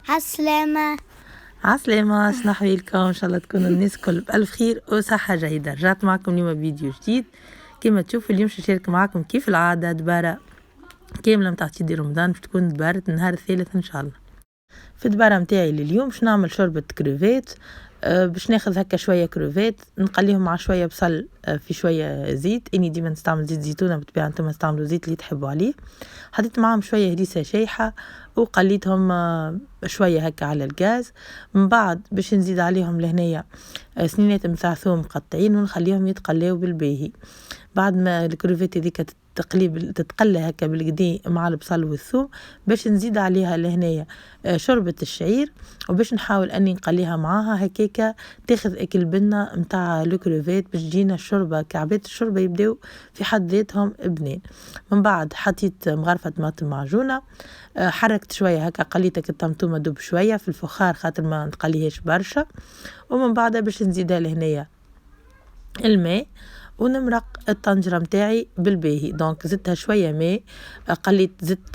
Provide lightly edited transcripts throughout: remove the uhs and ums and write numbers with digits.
عالسلامة. عسلامة، شنو أحوالكم؟ إن شاء الله تكونوا الناس كل بألف خير وصحة جيدة. رجعت معكم اليوم فيديو جديد كما تشوفوا. اليوم نشارك معكم كيف العادة دبارة كاملة متاع عيد رمضان باش تكون دبارة النهار الثالث إن شاء الله. في الدبارة متاعي لليوم باش نعمل شوربة كروفيت. باش ناخذ هكا شوية كروفيت نقليهم مع شوية بصل في شوية زيت. اني ديما نستعمل زيت زيتونة، بالطبيعة انتم استعملوا زيت اللي تحبوا عليه. حطيت معاهم شوية هريسة شايحة وقليتهم شوية هكا على الغاز. من بعد باش نزيد عليهم لهنية سنينات متاع ثوم مقطعين ونخليهم يتقلاو بالباهي. بعد ما الكروفيت هذيك تتقلى هكا بالقدي مع البصل والثوم باش نزيد عليها لهنايا شوربة الشعير، وباش نحاول اني نقليها معاها هكاكا تاخذ اكل بنة متاع الكروفيت باش تجينا الشوربة كعبات الشوربة يبداو في حد ذاتهم بنين. من بعد حطيت مغرفة طماطم معجونة، حركت شوية هكا قليتك الطماطم دوب شوية في الفخار خاطر ما نقليهاش برشا. ومن بعدها باش نزيدها لهنايا الماء ونمرق الطنجرة متاعي بالباهي. دونك زدتها شوية ماء،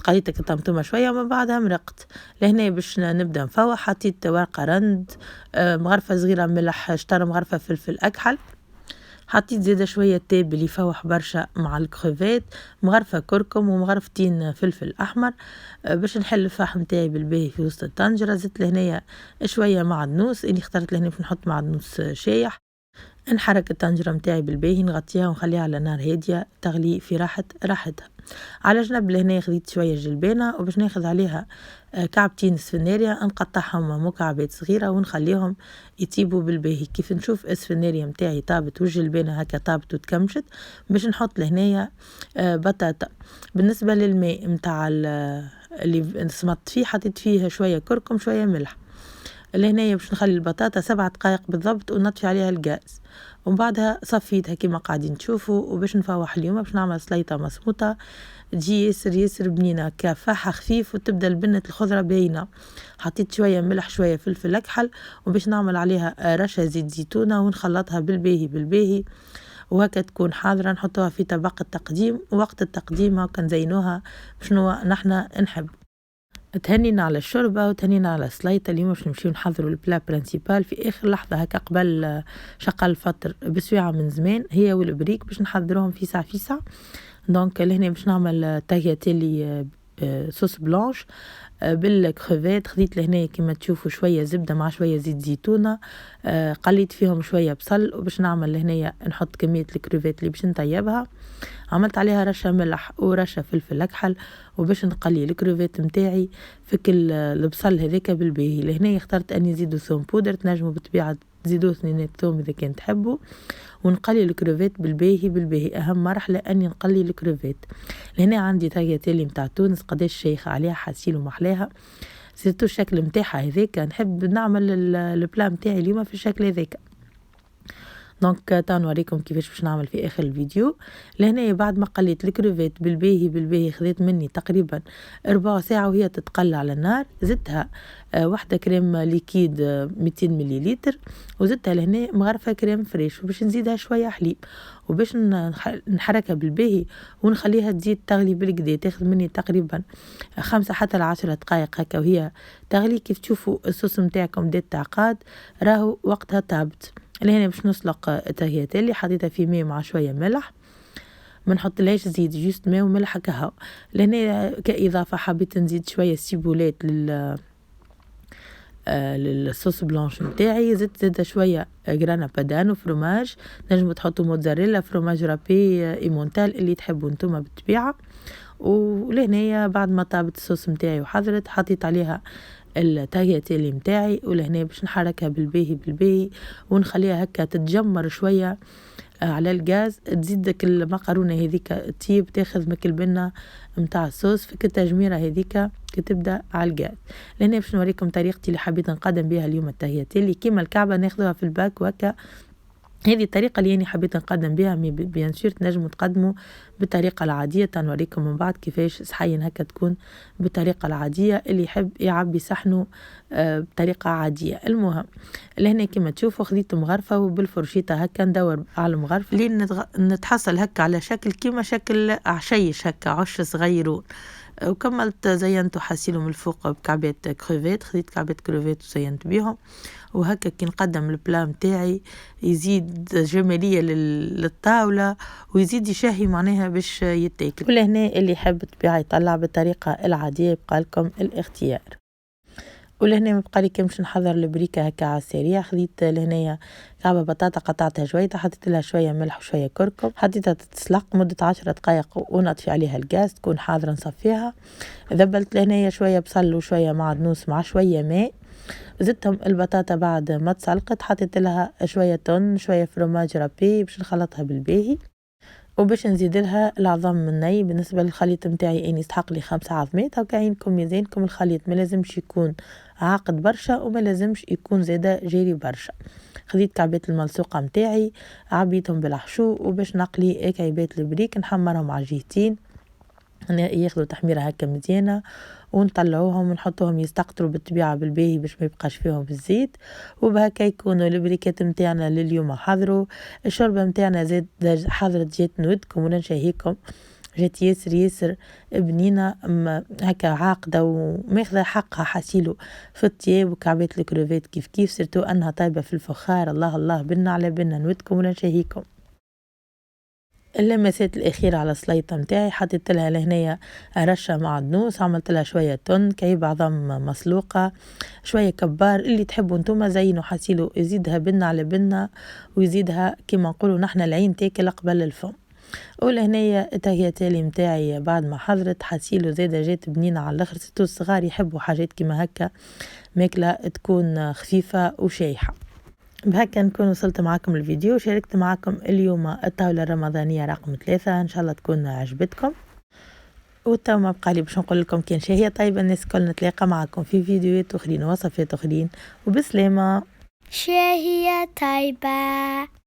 قليتك الطماطم شوية ومن بعدها مرقت لهنا باش نبدا نفوح. حطيت ورقة رند، مغرفة صغيرة ملح، شطر مغرفة فلفل أكحل، حطيت زيادة شوية تابل يفوح برشا مع الكروفيت، مغرفة كركم ومغرفتين فلفل أحمر باش نحل الفحم متاعي بالباهي في وسط الطنجرة. زدت لهنايا شوية معدنوس اللي اخترت لهنا باش نحط معدنوس شايح. نحرك الطنجرة متاعي بالباهي نغطيها ونخليها على نار هادية تغلي في راحتها. على جنب لهنا خذيت شوية جلبانة وباش ناخذ عليها كعبتين سفناريا نقطعهم مكعبات صغيرة ونخليهم يطيبوا بالباهي. كيف نشوف السفناريا متاعي طابت والجلبانة هكا طابت وتكمشت باش نحط لهنايا بطاطا. بالنسبة للماء متاع اللي صمت فيه حطيت فيه شوية كركم شوية ملح. لهنايا باش نخلي البطاطا 7 دقائق بالضبط ونطفي عليها الغاز، ومن بعدها صفيتها كما قاعدين تشوفوا. وباش نفوح اليوم باش نعمل سليطة مسموطة تجي ياسر بنينة كفاحة خفيف وتبدا البنة الخضرة باينة. حطيت شوية ملح شوية فلفل أكحل وباش نعمل عليها رشة زيت زيتونة ونخلطها بالباهي وهكا تكون حاضرة. نحطوها في طبق التقديم، ووقت التقديم هكا نزينوها بشنو نحنا نحب. تهنينا على الشوربة وتهنينا على السليطة. اليوم باش نمشيو نحضروا البلا برينسيبال في اخر لحظة هكا قبل شقة الفطر بسويعة من زمان، هي والبريك باش نحضروهم في ساعة. دونك لهنا باش نعمل تاغياتيلي صوص بلانش بالكروفيت. خذيت لهنا كما تشوفوا شوية زبدة مع شوية زيت زيتونة، قليت فيهم شوية بصل وباش نعمل لهنا نحط كمية الكروفيت اللي باش نطيبها. عملت عليها رشة ملح ورشة فلفل أكحل وباش نقلي الكروفيت متاعي في كل البصل هذاك بالباهي. لهنا اخترت اني نزيدو ثوم بودر، تنجموا بالطبيعة تزيدوا سنينات ثوم اذا كان تحبوا. ونقلي الكروفيت بالباهي اهم مرحلة اني نقلي الكروفيت. لهنا عندي تاغياتيلي متاع تونس قداش شيخة عليها حاسين ومحلاها، سيرتو الشكل متاعها هذاك. نحب نعمل البلا متاعي اليوم في الشكل هذاك. دونك نوريكم كيفاش باش نعمل في اخر الفيديو. لهنا بعد ما قليت الكروفيت بالباهي خذيت مني تقريبا 4 ساعة وهي تتقلى على النار. زدتها واحدة كريم ليكيد 200 مليلتر، وزدتها لهنا مغرفة كريم فريش وباش نزيدها شوية حليب وباش نحركها بالباهي ونخليها تزيد تغلي بالكدا. تاخذ مني تقريبا 5 حتى ل10 دقائق هكا وهي تغلي. كيف تشوفوا الصوص متاعكم بدات تعقاد راهو وقتها طابت. لهنا باش نسلق التاغياتيلي حطيتها في ماء مع شوية ملح، ما نحط لهاش زيت، جوست ماء وملح كهو. لهنا كإضافة حبيت نزيد شوية سيبولات للصوص بلانش متاعي. زدت شوية جرانا بادانو فروماج، نجموا تحطوا موتزاريلا فروماج رابي ايمونتال اللي تحبوا نتوما بالطبيعة. ولهنا بعد ما طابت الصوص متاعي وحضرت حطيت عليها التاغياتيلي متاعي، ولهنا باش نحركها بالباهي ونخليها هكا تتجمر شوية على الغاز. تزيدك المقارونة هذيك تطيب تاخذ مكل بنة متاع الصوص في التجميرة هذيك كتبدا على الغاز. لهنا باش نوريكم طريقتي اللي حبيت نقدم بها اليوم التاغياتيلي كيما الكعبة ناخذوها في الباك وهكا. هذه الطريقة اللي أنا حبيت نقدم بها، بيان سور تنجموا تقدموا بالطريقة العادية. تنوريكم من بعد كيفاش صحين هكا تكون بالطريقة العادية. اللي يحب يعبي صحنه بطريقة عادية. المهم لهنا كما تشوفوا خذيت مغرفة وبالفرشيطة هكا ندور على المغرفة لين نتحصل هكا على شكل كيما شكل عشيش هكا عش صغيرون. وكملت زينت حاسيله من الفوق بكعبات كروفيت، خديت كعبات كروفيت وزينت بيهم، وهكا كي نقدم البلا متاعي يزيد جمالية للطاولة ويزيد يشهي معناها باش يتاكل. ولهنا اللي يحب الطبيعة يطلع بالطريقة العادية يبقى لكم الاختيار. ولهنا مبقالي كمش نحضر البريكة هكا على السريع. خديت لهنايا كعبة بطاطا قطعتها جويطة، حطيت لها شوية ملح وشوية كركم، حطيتها تتسلق مدة 10 دقائق ونطفي عليها الغاز تكون حاضرة نصفيها. ذبلت لهنايا شوية بصل وشوية معدنوس مع شوية ماء، زدتهم البطاطا بعد ما تسلقت، حطيت لها شوية تون شوية فروماج رابي باش نخلطها بالباهي، وباش نزيد لها العظم الني. بالنسبة للخليط متاعي اني يستحق لي 5 عظمات، هكا عينكم ميزانكم. الخليط ما لازمش يكون عاقد برشا وما لازمش يكون زاده جيري برشا. خديت كعبات الملصوقة متاعي عبيتهم بالحشو، وباش نقلي كعبات البريك نحمرهم على الجهتين ياخذوا تحميرة هكا مزيانة، ونطلعوهم ونحطوهم يستقطروا بالطبيعة بالباهي باش ما يبقاش فيهم بالزيت. وبهكا يكونوا البريكات متاعنا لليوم حضروا. الشوربة متاعنا زاد حضرت جات نودكم ونشهيكم، جات ياسر بنينة هكا عاقدة وماخذة حقها حسيلو في الطياب. وكعبات الكروفيت كيف سرتو أنها طيبة في الفخار. الله بنا على بنا نودكم ونشهيكم. اللمسات الأخيرة على السليطة متاعي حطيت لها لهنايا رشة معدنوس، عملت لها شوية تون كعيب عظم مسلوقة شوية كبار اللي تحبوا انتوما زينوا حسيلو يزيدها بنا على بنا ويزيدها كما نقولوا نحنا العين تاكل قبل الفم. ولهنايا التهياتالي متاعي بعد ما حضرت حسيلو زادة جات بنينة على الاخر. ستو الصغار يحبوا حاجات كما هكا ماكلة تكون خفيفة وشايحة. بهكا نكون وصلت معكم الفيديو، شاركت معكم اليوم الطاولة الرمضانية رقم 3، إن شاء الله تكون عجبتكم. وتو ما بقالي باش نقول لكم كان شهية طيبة الناس كل نتلاقى معكم في فيديوهات أخرين ووصفات أخرين، وبسلامة. شهية طيبة.